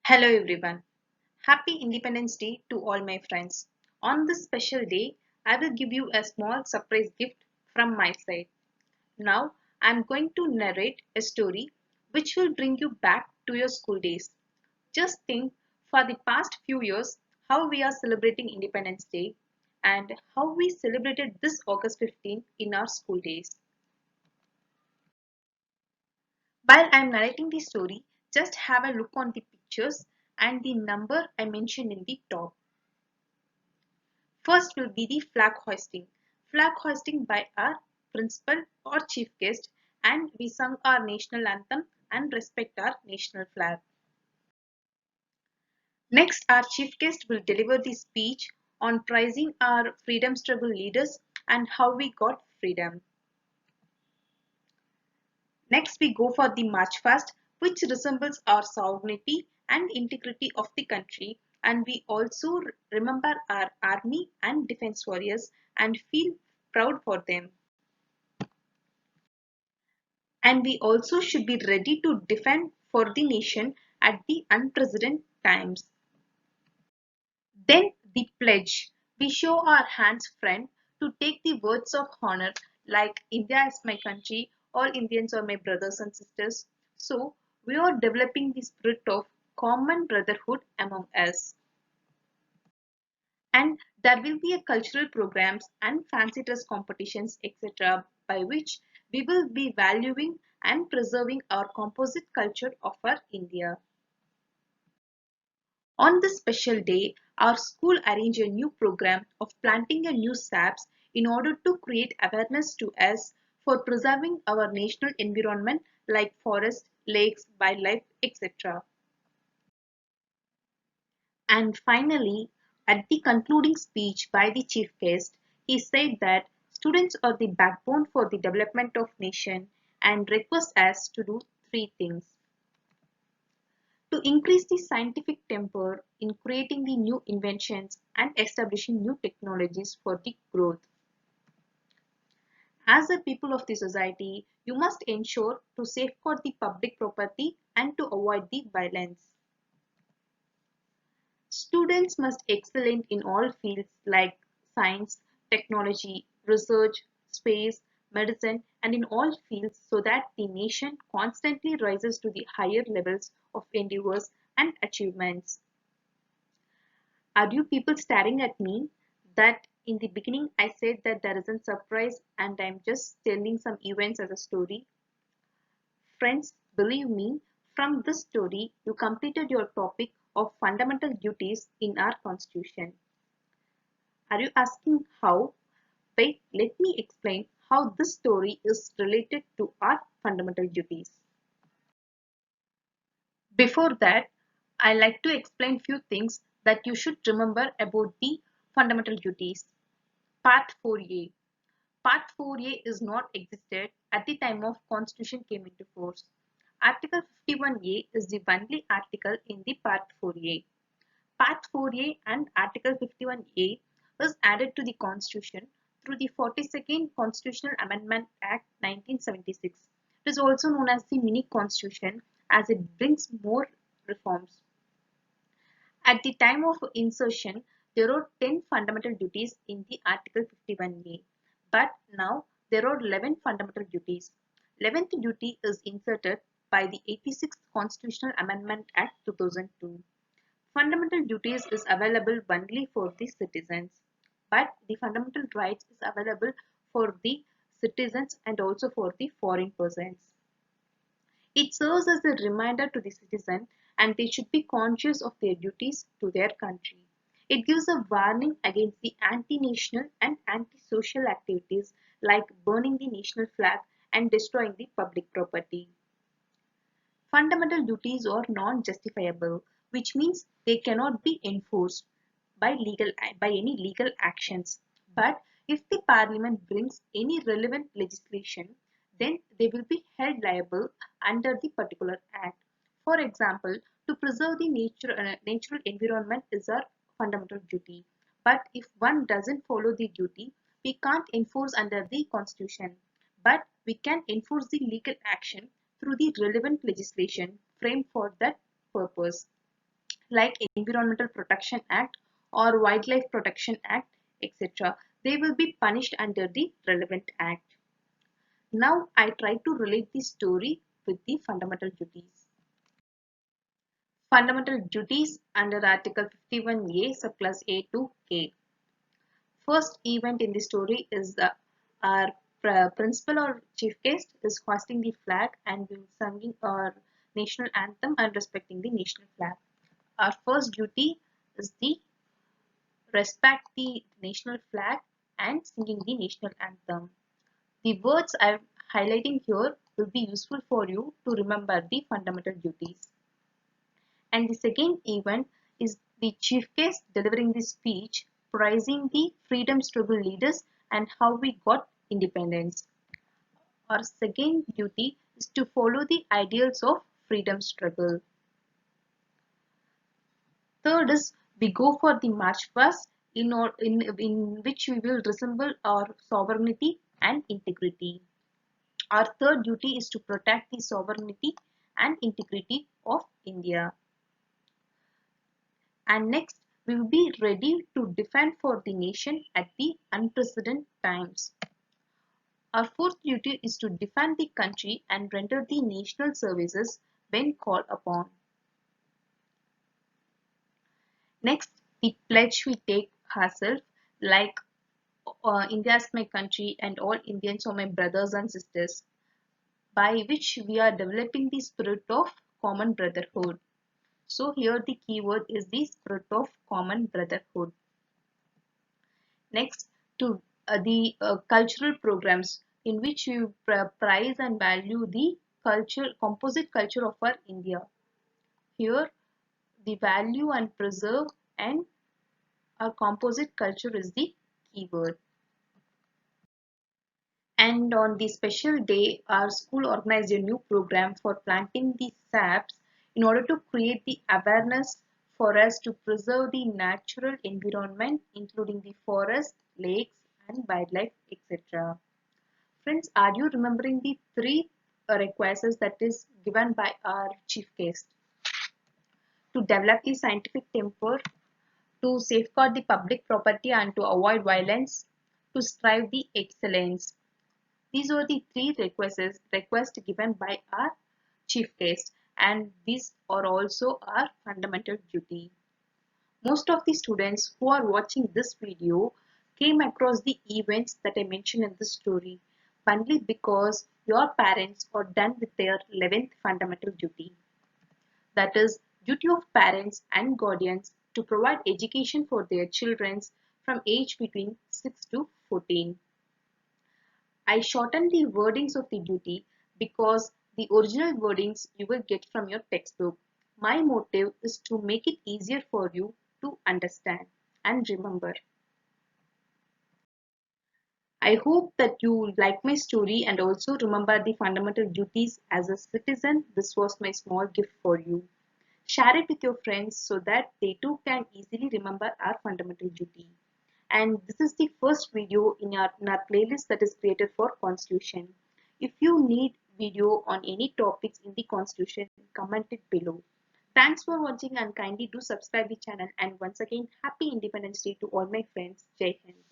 Hello everyone. Happy Independence Day to all my friends. On this special day, I will give you a small surprise gift from my side. Now, I am going to narrate a story which will bring you back to your school days. Just think for the past few years how we are celebrating Independence Day and how we celebrated this August 15th in our school days. While I am narrating the story, just have a look on the pictures and the number I mentioned in the top. First will be the flag hoisting by our principal or chief guest, and we sung our national anthem and respect our national flag. Next, our chief guest will deliver the speech on praising our freedom struggle leaders and how we got freedom. Next, we go for the march past, which resembles our sovereignty and integrity of the country, and we also remember our army and defense warriors and feel proud for them. And we also should be ready to defend for the nation at the unprecedented times. Then the pledge. We show our hands friend to take the words of honor like India is my country, all Indians are my brothers and sisters. So we are developing the spirit of common brotherhood among us. And there will be a cultural programs and fancy dress competitions etc. by which we will be valuing and preserving our composite culture of our India. On this special day, our school arranged a new program of planting a new saps in order to create awareness to us for preserving our national environment like forests, lakes, wildlife, etc. And finally, at the concluding speech by the chief guest, he said that students are the backbone for the development of nation and request us to do three things. To increase the scientific temper in creating the new inventions and establishing new technologies for the growth. As a people of the society, you must ensure to safeguard the public property and to avoid the violence. Students must excel in all fields like science, technology, research, space, medicine, and in all fields so that the nation constantly rises to the higher levels of endeavors and achievements. Are you people staring at me? That in the beginning I said that there isn't surprise and I'm just telling some events as a story. Friends, believe me, from this story you completed your topic of fundamental duties in our constitution. Are you asking how? Wait, let me explain how this story is related to our fundamental duties. Before that, I like to explain few things that you should remember about the fundamental duties. Part 4A. Part 4A is not existed at the time of Constitution came into force. Article 51A is the only article in the Part 4A. Part 4A and Article 51A was added to the Constitution through the 42nd Constitutional Amendment Act 1976. It is also known as the Mini Constitution as it brings more reforms. At the time of insertion, there are 10 fundamental duties in the Article 51A, but now there are 11 fundamental duties. 11th duty is inserted by the 86th Constitutional Amendment Act 2002. Fundamental duties is available only for the citizens, but the fundamental rights is available for the citizens and also for the foreign persons. It serves as a reminder to the citizen and they should be conscious of their duties to their country. It gives a warning against the anti-national and anti-social activities like burning the national flag and destroying the public property. Fundamental duties are non-justifiable, which means they cannot be enforced by any legal actions. But if the parliament brings any relevant legislation, then they will be held liable under the particular act. For example, to preserve the natural environment is our fundamental duty. But if one doesn't follow the duty, we can't enforce under the constitution. But we can enforce the legal action through the relevant legislation framed for that purpose. like Environmental Protection Act or Wildlife Protection Act, etc. They will be punished under the relevant act. Now I try to relate the story with the fundamental duties. Fundamental duties under Article 51A subclass A to K. First event in the story is our principal or chief guest is hoisting the flag and will singing our national anthem and respecting the national flag. Our first duty is the respect the national flag and singing the national anthem. The words I'm highlighting here will be useful for you to remember the fundamental duties. And the second event is the chief guest delivering the speech praising the freedom struggle leaders and how we got independence. Our second duty is to follow the ideals of freedom struggle. Third is we go for the march past in which we will resemble our sovereignty and integrity. Our third duty is to protect the sovereignty and integrity of India. And next, we will be ready to defend for the nation at the unprecedented times. Our fourth duty is to defend the country and render the national services when called upon. Next, the pledge we take ourselves like India is my country and all Indians are my brothers and sisters, by which we are developing the spirit of common brotherhood. So here the keyword is the spirit of common brotherhood. Next, to the cultural programs in which we prize and value the composite culture of our India. Here, the value and preserve and our composite culture is the keyword. And on the special day, our school organized a new program for planting the saps in order to create the awareness for us to preserve the natural environment, including the forest, lakes, and wildlife, etc. Friends, are you remembering the three requests that is given by our chief guest? To develop the scientific temper, to safeguard the public property and to avoid violence, to strive the excellence. These were the three requests given by our chief guest, and these are also our fundamental duty. Most of the students who are watching this video came across the events that I mentioned in this story only because your parents are done with their 11th fundamental duty. That is, duty of parents and guardians to provide education for their children from age between 6 to 14. I shortened the wordings of the duty because the original wordings you will get from your textbook. My motive is to make it easier for you to understand and remember. I hope that you like my story and also remember the fundamental duties as a citizen. This was my small gift for you. Share it with your friends so that they too can easily remember our fundamental duty. And this is the first video in our playlist that is created for Constitution. If you need video on any topics in the Constitution, comment it below. Thanks for watching and kindly do subscribe the channel, and once again happy Independence Day to all my friends. Jai Hind.